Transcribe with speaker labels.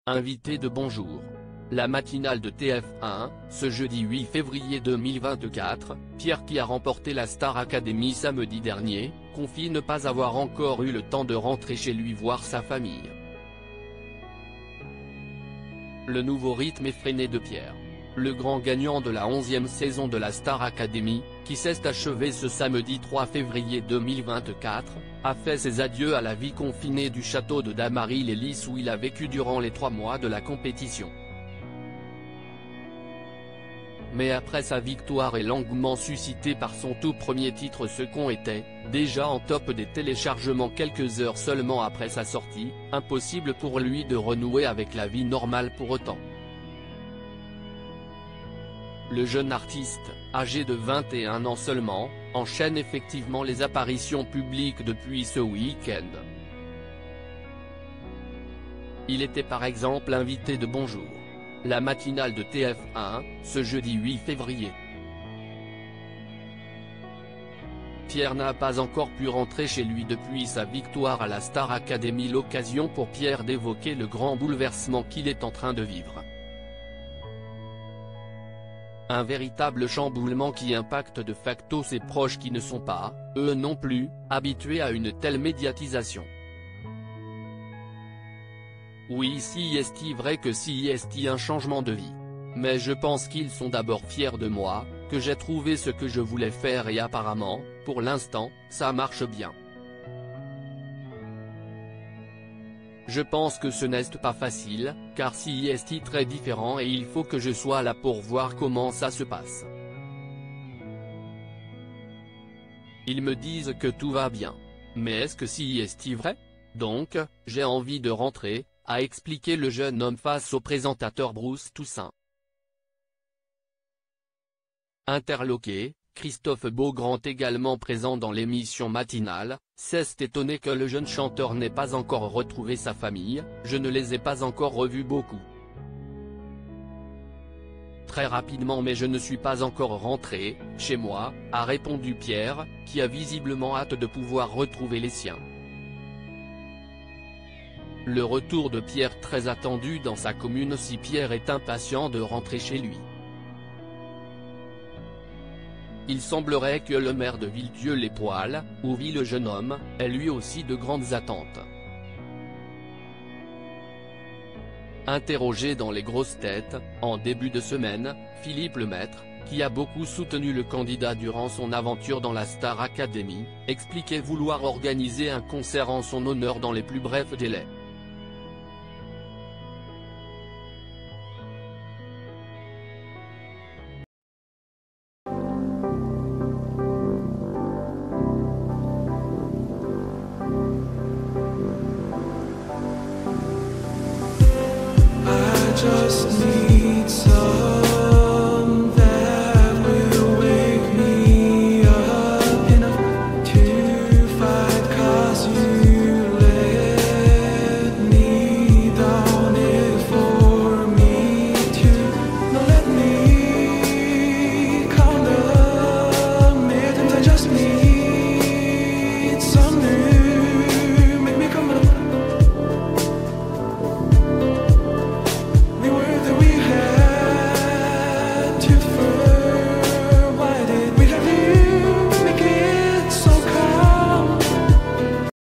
Speaker 1: Invité de Bonjour. La matinale de TF1, ce jeudi 8 février 2024, Pierre, qui a remporté la Star Academy samedi dernier, confie ne pas avoir encore eu le temps de rentrer chez lui voir sa famille. Le nouveau rythme effréné de Pierre. Le grand gagnant de la 11e saison de la Star Academy, qui s'est achevé ce samedi 3 février 2024, a fait ses adieux à la vie confinée du château de Damary-les-Lys où il a vécu durant les 3 mois de la compétition. Mais après sa victoire et l'engouement suscité par son tout premier titre Second était, déjà en top des téléchargements quelques heures seulement après sa sortie, impossible pour lui de renouer avec la vie normale pour autant. Le jeune artiste, âgé de 21 ans seulement, enchaîne effectivement les apparitions publiques depuis ce week-end. Il était par exemple invité de Bonjour. La matinale de TF1, ce jeudi 8 février. Pierre n'a pas encore pu rentrer chez lui depuis sa victoire à la Star Academy, l'occasion pour Pierre d'évoquer le grand bouleversement qu'il est en train de vivre. Un véritable chamboulement qui impacte de facto ses proches qui ne sont pas, eux non plus, habitués à une telle médiatisation. Oui, si est vrai que si est un changement de vie. Mais je pense qu'ils sont d'abord fiers de moi, que j'ai trouvé ce que je voulais faire et apparemment, pour l'instant, ça marche bien. Je pense que ce n'est pas facile, car si est très différent et il faut que je sois là pour voir comment ça se passe. Ils me disent que tout va bien. Mais est-ce que si est vrai? Donc, j'ai envie de rentrer, a expliqué le jeune homme face au présentateur Bruce Toussaint. Interloqué, Christophe Beaugrand, également présent dans l'émission matinale, s'est étonné que le jeune chanteur n'ait pas encore retrouvé sa famille. Je ne les ai pas encore revus beaucoup. Très rapidement, mais je ne suis pas encore rentré chez moi, a répondu Pierre, qui a visiblement hâte de pouvoir retrouver les siens. Le retour de Pierre très attendu dans sa commune si Pierre est impatient de rentrer chez lui. Il semblerait que le maire de Villedieu-les-Poêles, où vit le jeune homme, ait lui aussi de grandes attentes. Interrogé dans les grosses têtes, en début de semaine, Philippe Lemaître, qui a beaucoup soutenu le candidat durant son aventure dans la Star Academy, expliquait vouloir organiser un concert en son honneur dans les plus brefs délais.